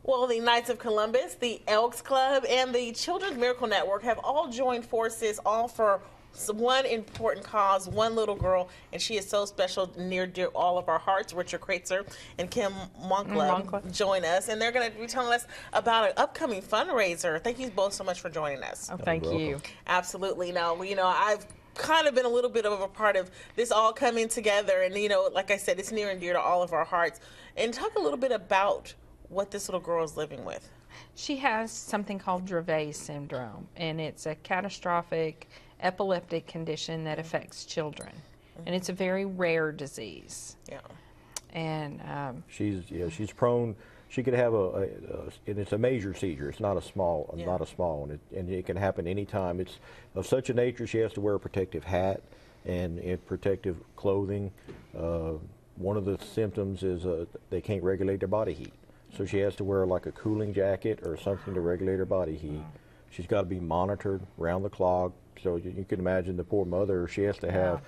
Well, the Knights of Columbus, the Elks Club, and the Children's Miracle Network have all joined forces, all for one important cause, one little girl, and she is so special, near dear all of our hearts. Richard Kreitzer and Kim Monkla join us, and they're going to be telling us about an upcoming fundraiser. Thank you both so much for joining us. Oh, thank you. Absolutely. Now, I've kind of been a little bit of a part of this all coming together, and like I said, it's near and dear to all of our hearts. And talk a little bit about what this little girl is living with. She has something called Dravet syndrome, and it's a catastrophic epileptic condition that affects children, and it's a very rare disease. Yeah. And she's prone. She could have and it's a major seizure. It's not a small, one, and it can happen anytime. It's of such a nature she has to wear a protective hat and protective clothing. One of the symptoms is they can't regulate their body heat, so she has to wear like a cooling jacket or something to regulate her body heat. She's got to be monitored round the clock. So you can imagine the poor mother. She has to have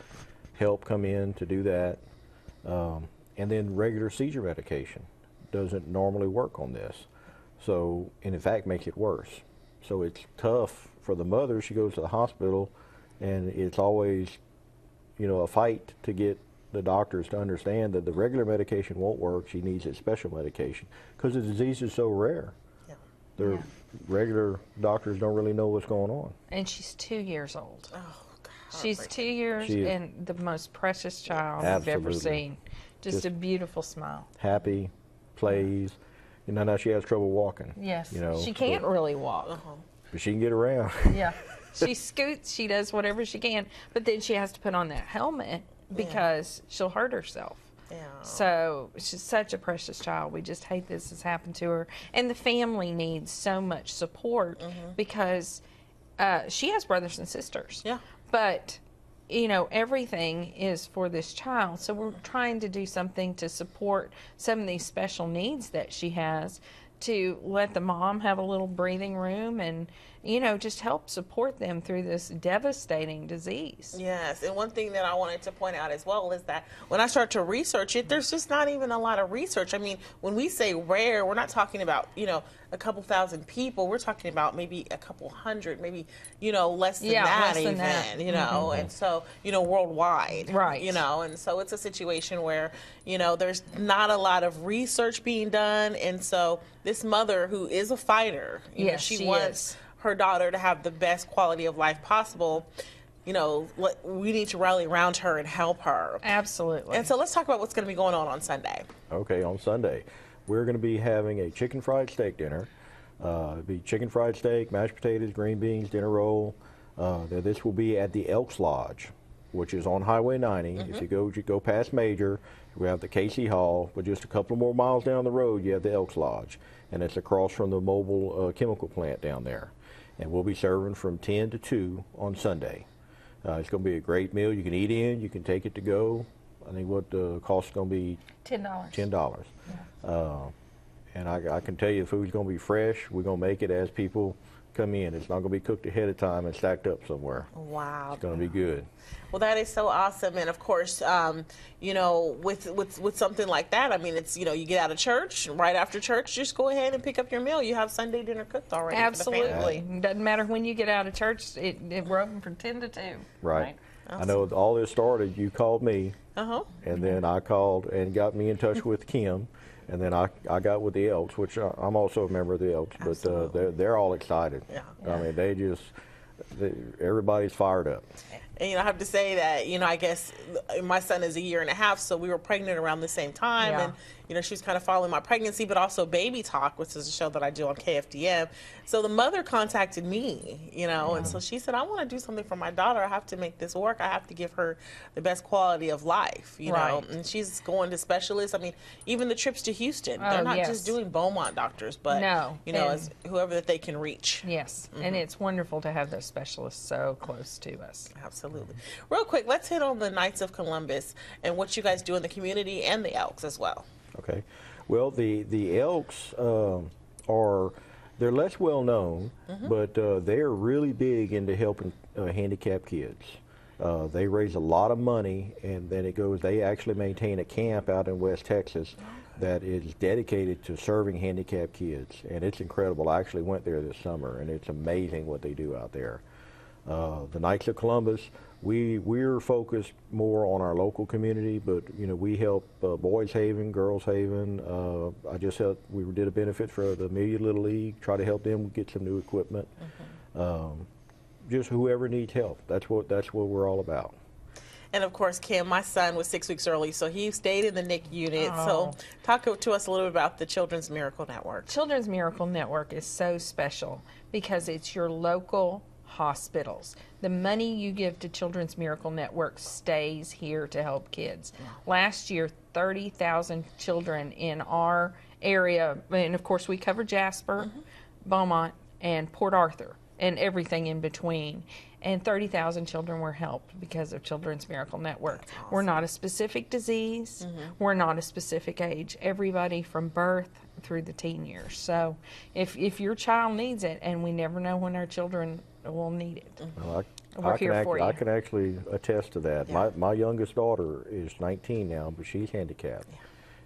help come in to do that, and then regular seizure medication doesn't normally work on this, so, and in fact makes it worse. So it's tough for the mother. She goes to the hospital, and it's always, a fight to get the doctors to understand that the regular medication won't work. She needs a special medication because the disease is so rare. The regular doctors don't really know what's going on. And she's 2 years old. Oh, God. She's 2 years and the most precious child I've ever seen. Just a beautiful smile. Happy, plays. Now she has trouble walking. Yes. She can't really walk. But she can get around. Yeah. She scoots. She does whatever she can. But then she has to put on that helmet because she'll hurt herself. Yeah. So she's such a precious child. We just hate this has happened to her. And the family needs so much support because she has brothers and sisters. Yeah. But, everything is for this child. So we're trying to do something to support some of these special needs that she has, to let the mom have a little breathing room and, just help support them through this devastating disease. Yes, and one thing that I wanted to point out as well is that when I start to research it, there's just not even a lot of research. I mean, when we say rare, we're not talking about, a couple thousand people. We're talking about maybe a couple hundred, maybe, less than that even, and so, worldwide. Right. And so it's a situation where, there's not a lot of research being done, and so this mother who is a fighter, she wants her daughter to have the best quality of life possible. We need to rally around her and help her. Absolutely. And so let's talk about what's going to be going on Sunday. Okay, on Sunday, we're going to be having a chicken fried steak dinner. It'll be chicken fried steak, mashed potatoes, green beans, dinner roll. This will be at the Elks Lodge, which is on Highway 90. If you go past Major, we have the Casey Hall, but just a couple more miles down the road, you have the Elks Lodge, and it's across from the mobile chemical plant down there. And we'll be serving from 10 to 2 on Sunday. It's going to be a great meal. You can eat in, you can take it to go. I think what the cost is going to be $10. $10. Yeah. And I can tell you the food's going to be fresh. We're going to make it as people come in. It's not going to be cooked ahead of time and stacked up somewhere. Wow. It's going to be good. Well, that is so awesome. And of course, with something like that, I mean, it's, you get out of church, right after church, just go ahead and pick up your meal. You have Sunday dinner cooked already. Absolutely. Doesn't matter when you get out of church, we're open from 10 to 2. Right. Awesome. I know all this started, you called me, and then I called and got me in touch with Kim. And then I got with the Elks, which I'm also a member of the Elks, but they're all excited. Yeah. I mean, everybody's fired up. And, I have to say that, I guess my son is 1.5 years, so we were pregnant around the same time. Yeah. And, she was kind of following my pregnancy, but also Baby Talk, which is a show that I do on KFDM. So the mother contacted me, and so she said, I want to do something for my daughter. I have to make this work. I have to give her the best quality of life, know. And she's going to specialists. I mean, even the trips to Houston, they're not just doing Beaumont doctors, but, as whoever that they can reach. Yes, and it's wonderful to have those specialists so close to us. Absolutely. Real quick, let's hit on the Knights of Columbus and what you guys do in the community and the Elks as well. Okay. Well, the Elks they're less well known, but they're really big into helping handicapped kids. They raise a lot of money, and then they actually maintain a camp out in West Texas that is dedicated to serving handicapped kids, and it's incredible. I actually went there this summer, and it's amazing what they do out there. The Knights of Columbus, we're focused more on our local community, but we help Boys Haven, Girls Haven. We did a benefit for the Amelia Little League, try to help them get some new equipment. Just whoever needs help. That's what we're all about. And of course, Kim, my son was 6 weeks early, so he stayed in the NICU unit. So talk to us a little bit about the Children's Miracle Network. Children's Miracle Network is so special because it's your local hospitals. The money you give to Children's Miracle Network stays here to help kids. Last year, 30,000 children in our area, and of course we cover Jasper, Beaumont, and Port Arthur, and everything in between. And 30,000 children were helped because of Children's Miracle Network. Awesome. We're not a specific disease. We're not a specific age. Everybody from birth through the teen years. So if your child needs it, and we never know when our children will need it, we're here for you. I can actually attest to that. Yeah. My youngest daughter is 19 now, but she's handicapped.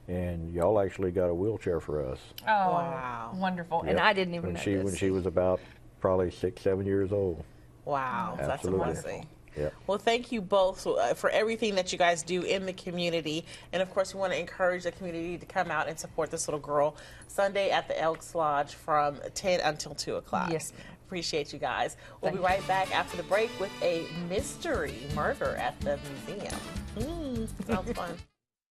Yeah. And y'all actually got a wheelchair for us. Oh, wow. Wonderful. Yep. And I didn't even know this. When she was about probably 6, 7 years old. Wow, Absolutely. That's amazing. Yep. Well, thank you both for everything that you guys do in the community. And of course, we want to encourage the community to come out and support this little girl Sunday at the Elks Lodge from 10 until 2 o'clock. Yes. Appreciate you guys. We'll be right back after the break with a mystery murder at the museum. Sounds fun.